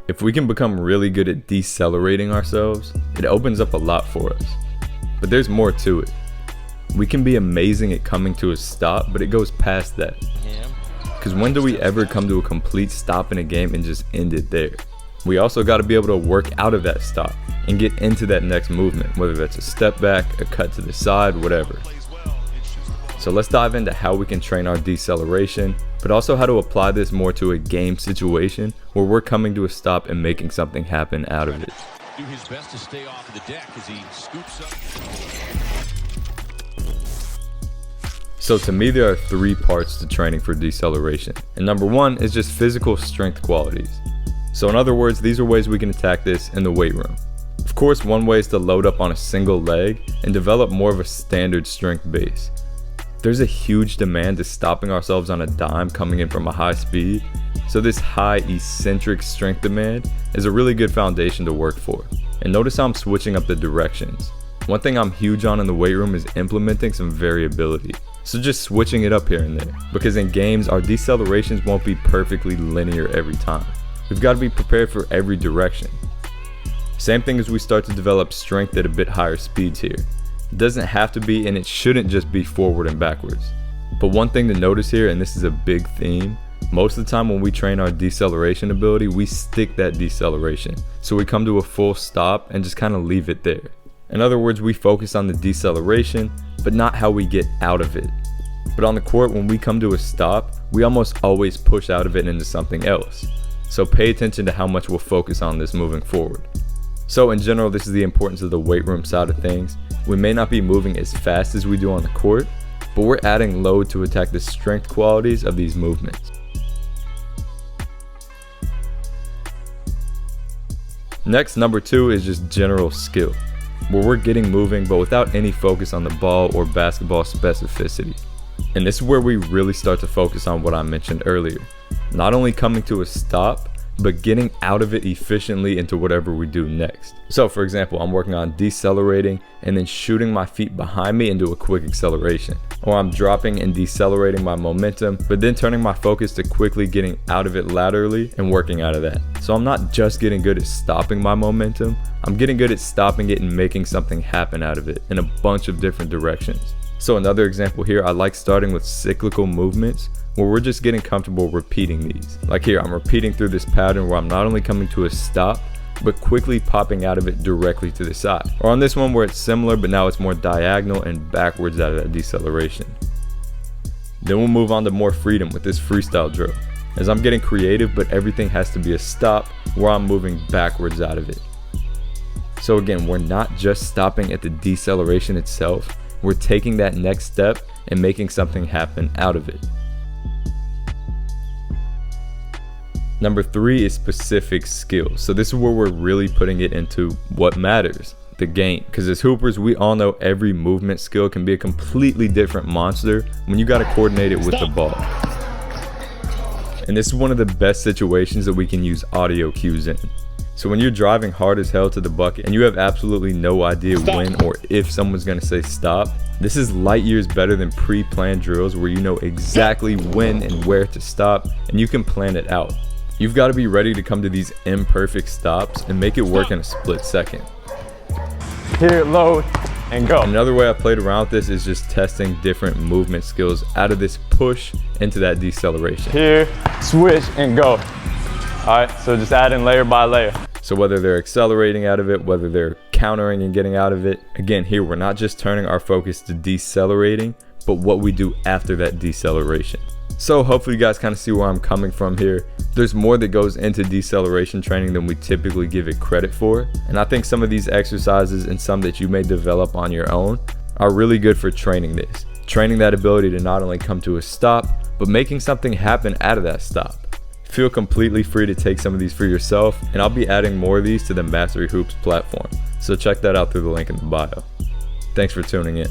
If we can become really good at decelerating ourselves, it opens up a lot for us. But there's more to it. We can be amazing at coming to a stop, but it goes past that. Because when do we ever come to a complete stop in a game and just end it there? We also got to be able to work out of that stop and get into that next movement, whether that's a step back, a cut to the side, whatever. So let's dive into how we can train our deceleration, but also how to apply this more to a game situation where we're coming to a stop and making something happen out of it. Do his best to stay off of the deck as he scoops up. So to me, there are 3 parts to training for deceleration. And number 1 is just physical strength qualities. So in other words, these are ways we can attack this in the weight room. Of course, one way is to load up on a single leg and develop more of a standard strength base. There's a huge demand to stopping ourselves on a dime coming in from a high speed, so this high eccentric strength demand is a really good foundation to work for. And notice how I'm switching up the directions. One thing I'm huge on in the weight room is implementing some variability. So just switching it up here and there, because in games our decelerations won't be perfectly linear every time. We've got to be prepared for every direction. Same thing as we start to develop strength at a bit higher speeds here. It doesn't have to be, and it shouldn't just be forward and backwards. But one thing to notice here, and this is a big theme, most of the time when we train our deceleration ability, we stick that deceleration. So we come to a full stop and just kind of leave it there. In other words, we focus on the deceleration, but not how we get out of it. But on the court, when we come to a stop, we almost always push out of it into something else. So pay attention to how much we'll focus on this moving forward. So in general, this is the importance of the weight room side of things. We may not be moving as fast as we do on the court, but we're adding load to attack the strength qualities of these movements. Next, number 2 is just general skill, where we're getting moving but without any focus on the ball or basketball specificity. And this is where we really start to focus on what I mentioned earlier. Not only coming to a stop, but getting out of it efficiently into whatever we do next. So for example, I'm working on decelerating and then shooting my feet behind me into a quick acceleration. Or I'm dropping and decelerating my momentum, but then turning my focus to quickly getting out of it laterally and working out of that. So I'm not just getting good at stopping my momentum, I'm getting good at stopping it and making something happen out of it in a bunch of different directions. So another example here, I like starting with cyclical movements where we're just getting comfortable repeating these. Like here, I'm repeating through this pattern where I'm not only coming to a stop, but quickly popping out of it directly to the side. Or on this one where it's similar, but now it's more diagonal and backwards out of that deceleration. Then we'll move on to more freedom with this freestyle drill, as I'm getting creative, but everything has to be a stop where I'm moving backwards out of it. So again, we're not just stopping at the deceleration itself, we're taking that next step and making something happen out of it. Number 3 is specific skills. So this is where we're really putting it into what matters, the game. Because as hoopers, we all know every movement skill can be a completely different monster when you got to coordinate it with the ball. And this is one of the best situations that we can use audio cues in. So when you're driving hard as hell to the bucket and you have absolutely no idea when or if someone's going to say stop, this is light years better than pre-planned drills where you know exactly when and where to stop and you can plan it out. You've got to be ready to come to these imperfect stops and make it work in a split second. Here, load, and go. Another way I played around with this is just testing different movement skills out of this push into that deceleration. Here, switch, and go. All right, so just add in layer by layer. So whether they're accelerating out of it, whether they're countering and getting out of it, again, here we're not just turning our focus to decelerating, but what we do after that deceleration. So hopefully you guys kind of see where I'm coming from here. There's more that goes into deceleration training than we typically give it credit for. And I think some of these exercises and some that you may develop on your own are really good for training this. Training that ability to not only come to a stop, but making something happen out of that stop. Feel completely free to take some of these for yourself, and I'll be adding more of these to the Mastery Hoops platform. So check that out through the link in the bio. Thanks for tuning in.